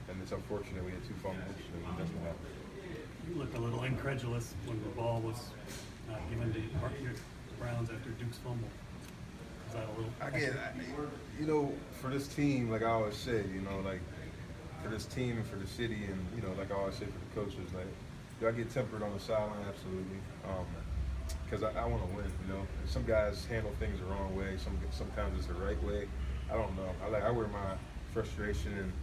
and it's unfortunate we had 2 fumbles, and that's what happened. You looked a little incredulous when the ball was not given to your Browns after Duke's fumble. Was that a little? You know, for this team, like I always say, you know, like for this team and for the city, and you know, like I always say for the coaches, like, do I get tempered on the sideline? Absolutely, because I want to win. You know, and some guys handle things the wrong way. Sometimes it's the right way. I don't know. I wear my frustration and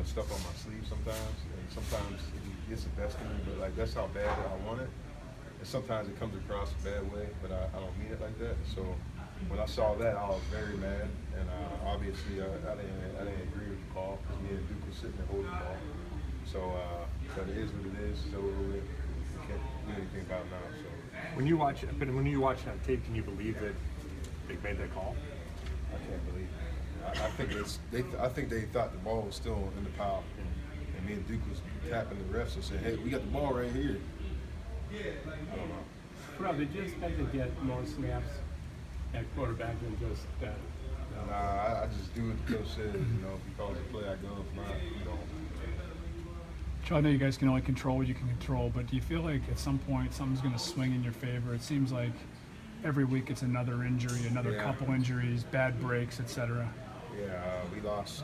stuff on my sleeve sometimes, and sometimes it gets the best of me. But like that's how bad I want it. And sometimes it comes across a bad way, but I don't mean it like that. So when I saw that, I was very mad, and obviously I didn't agree with the call because me and Duke was sitting there holding the ball. So, but it is what it is. So we can't do anything about it now. So when you watch that tape, can you believe that they made that call? I can't believe it. I think they thought the ball was still in the pile, and me and Duke was tapping the refs and saying, "Hey, we got the ball right here." I don't know. Bro, did you expect to get more snaps at quarterback than just that? Nah, I just do what the coach says. You know, if he calls a play, I go. If not, you don't. Joe, I know you guys can only control what you can control, but do you feel like at some point something's going to swing in your favor? It seems like every week it's another injury, another couple injuries, bad breaks, etc. Yeah, we lost.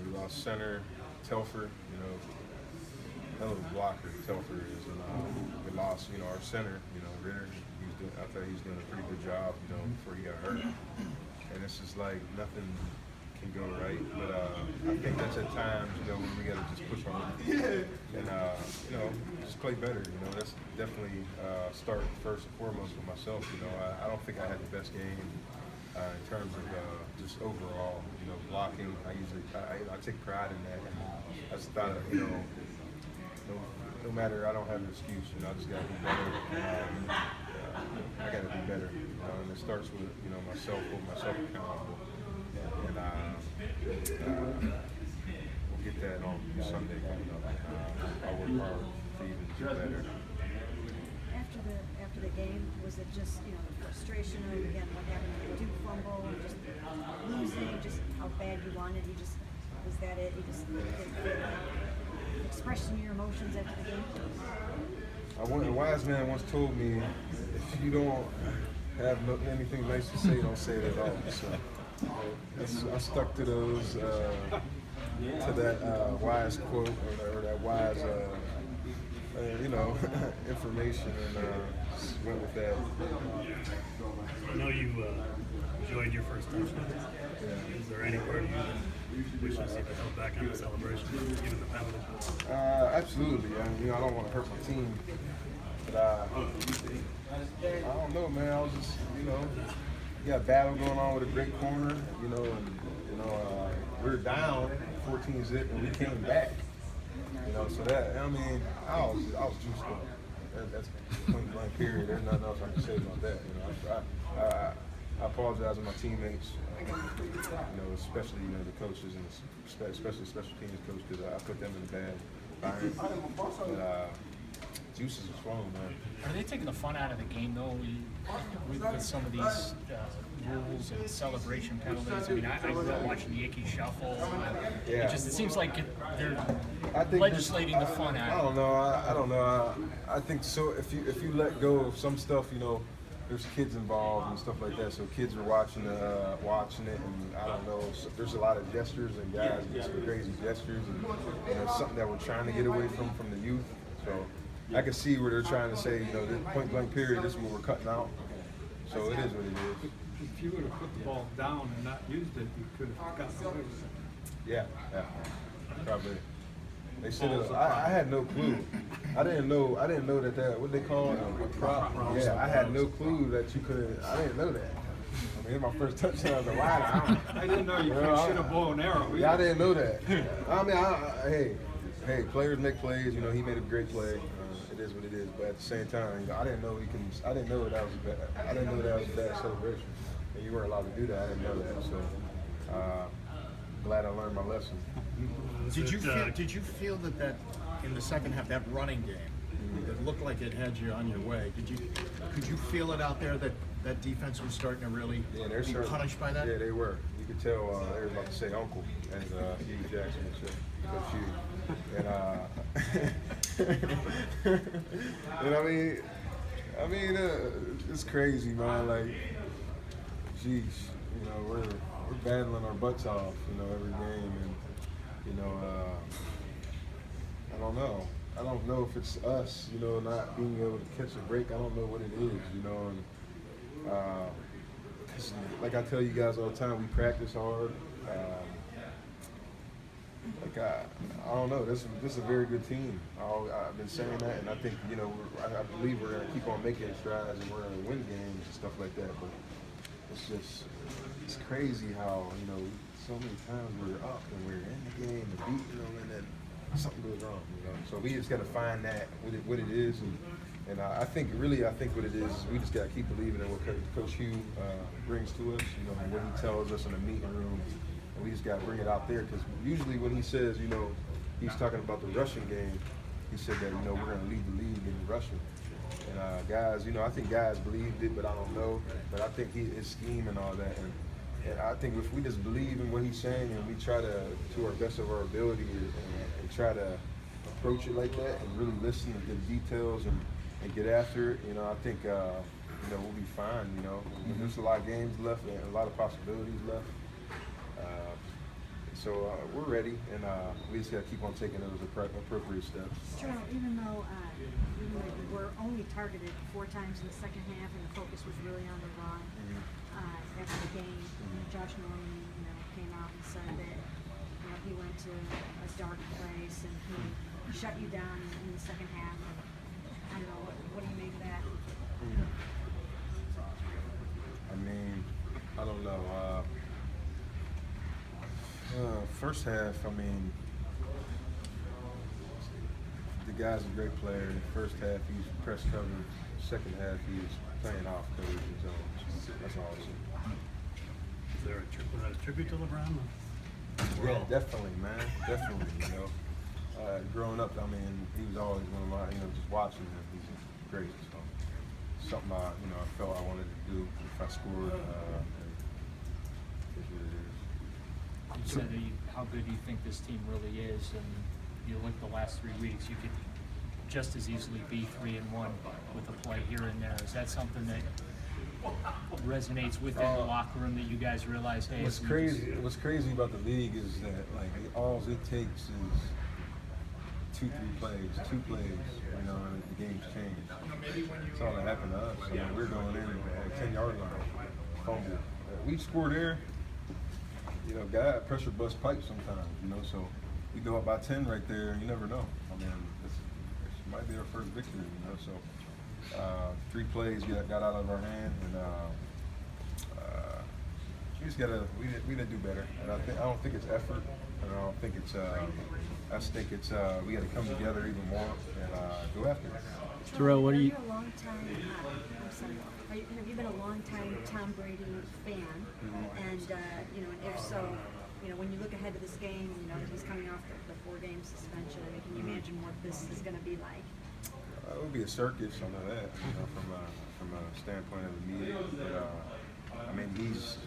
We lost center Telfer. You know, hell of a blocker Telfer is, and we lost. Our center. Ritter. I thought he was doing a pretty good job. Before he got hurt. And it's just like nothing can go right. But I think that's at times, when we got to just push on it and just play better. That's definitely start first and foremost with myself. I don't think I had the best game in terms of just overall, blocking. I take pride in that. I just thought, no matter, I don't have an excuse. I just got to be better. I got to be better. And it starts with myself, holding myself accountable. And we'll get that on Sunday coming up. I'll work hard to even do better. After the game, was it just the frustration of again what happened to the Duke fumble and just losing, just how bad you wanted? Was that it? You just expressing your emotions after the game? A wise man once told me, if you don't have anything nice to say, don't say it at all. So I stuck to those, to that wise quote or that wise, information, and went with that. I know you enjoyed your first touchdown. Yeah. Is there any part of you that wishes you could hold back on the celebration, given the penalty? Absolutely. I don't want to hurt my team, but I don't know, man. I was just, we got a battle going on with a great corner, and we were down 14-zip, and we came back. So that, I was juiced up. That's point blank period. There's nothing else I can say about that. I apologize to my teammates, especially the coaches and especially special teams coach, because I put them in a bad environment. But juices was flowing, man. Are they taking the fun out of the game though, with some of these rules and celebration penalties? I grew up watching the Icky Shuffle. It seems like they're legislating the fun out. I don't know. I think so. If you let go of some stuff, there's kids involved and stuff like that. So kids are watching it, and I don't know. So there's a lot of gestures, and guys get some crazy gestures, and it's something that we're trying to get away from the youth. So I can see where they're trying to say, this point blank period, this is what we're cutting out. So it is what it is. If you would have put the ball down and not used it, you could have gotten away with it. Yeah, probably. They said I had no clue. I didn't know that what they call it, a prop. Yeah, I had no clue that you could. I didn't know that. It's my first touchdown as a wide. I didn't know you could shoot a bow and arrow. Yeah, I didn't know that. Hey, players make plays. He made a great play. It is what it is. But at the same time, I didn't know I didn't know that was a bad. I didn't know that was a bad celebration. And you weren't allowed to do that. I didn't know that. So glad I learned my lesson. Did you feel that in the second half, that running game, it looked like it had you on your way? Could you feel it out there that defense was starting to really be punished by that? Yeah, they were. You could tell they were about to say uncle, and Hugh Jackson and Coach Hugh. And I mean, it's crazy, man. Like, geez, you know, we're battling our butts off, you know, every game, and you know, I don't know. I don't know if it's us, you know, not being able to catch a break. I don't know what it is, you know. And, 'cause like I tell you guys all the time, we practice hard. I don't know. This is a very good team. I've been saying that, and I think, you know, I believe we're gonna keep on making strides, and we're gonna win games and stuff like that. But it's crazy how, you know, so many times we're up and we're in the game and beating them, and then something goes wrong, you know. So we just got to find that what it is, and I think what it is we just got to keep believing in what Coach Hugh brings to us, you know, and what he tells us in the meeting room, and we just got to bring it out there, because usually when he says, you know, he's talking about the rushing game, he said that, you know, we're going to lead the league in rushing. And guys, you know, I think guys believed it, but I don't know. But I think his scheme and all that, and I think if we just believe in what he's saying and we try to our best of our ability, and try to approach it like that, and really listen and get details and get after it, you know, I think you know, we'll be fine. You know, there's a lot of games left and a lot of possibilities left. So we're ready, and we just got to keep on taking those appropriate steps. Terrelle, even though we were only targeted 4 times in the second half, and the focus was really on the run, after the game, Josh Norman, you know, came out and said that, you know, he went to a dark place and he shut you down in the second half. And I don't know, what do you make of that? I mean, I don't know. First half, I mean, the guy's a great player. First half, he's press covered. Second half, he's playing off coverage and zones. That's all I'll say. Is there a tribute to LeBron? Yeah, definitely, man. Definitely, you know. Growing up, I mean, he was always one of my, you know, just watching him, he's great. So, something I felt I wanted to do if I scored. Is what it is. You said how good you think this team really is, and you look the last 3 weeks, you could just as easily be 3-1 with a play here and there. Is that something that resonates within the locker room, that you guys realize, hey, What's crazy about the league is that, like, all it takes is 2 plays, you know, and the game's changed. That's all that happened to us. I mean, we're going in at a 10-yard line, fumble. We score there. You know, guy pressure bust pipe sometimes, you know, so we go up by 10 right there, you never know. I mean, this might be our first victory, you know, so 3 plays got out of our hand, and we just gotta, we gotta do better. And I don't think it's effort, and I don't think it's, I just think it's, we gotta come together even more and go after it. Terrelle, what are you? A long time, have you been a long time Tom Brady fan? And you know, and if so, you know, when you look ahead to this game, you know, he's coming off the 4-game suspension. I mean, can you imagine what this is going to be like? It would be a circus, I know that, you know, from a standpoint of the media. But I mean, he's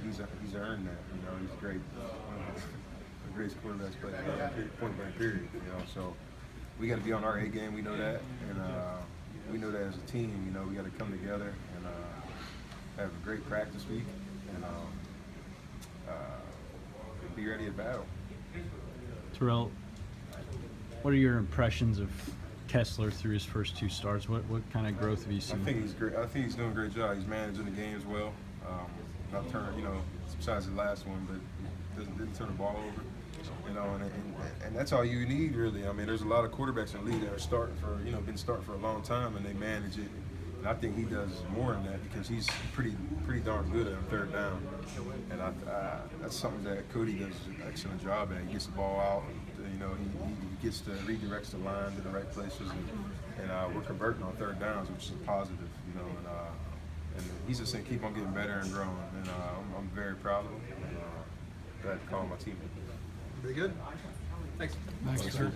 earned that. You know, he's great. One of the greatest quarterbacks played point blank period. You know, so we got to be on our A game. We know that, and we know that as a team. You know, we got to come together and have a great practice week, and be ready to battle. Terrelle, what are your impressions of Kessler through his first 2 starts? What kind of growth have you seen? I think he's great. I think he's doing a great job. He's managing the games well. Not turning, you know, besides the last one, but didn't turn the ball over. You know, and that's all you need, really. I mean, there's a lot of quarterbacks in the league that are been starting for a long time, and they manage it. And I think he does more than that, because he's pretty darn good at 3rd down. And that's something that Cody does an excellent job at. He gets the ball out. You know, he redirects the line to the right places, and we're converting on 3rd downs, which is a positive. You know, and he's just going to keep on getting better and growing. And I'm very proud of him. And glad to call my team. Pretty good. Thanks. Thanks, sir.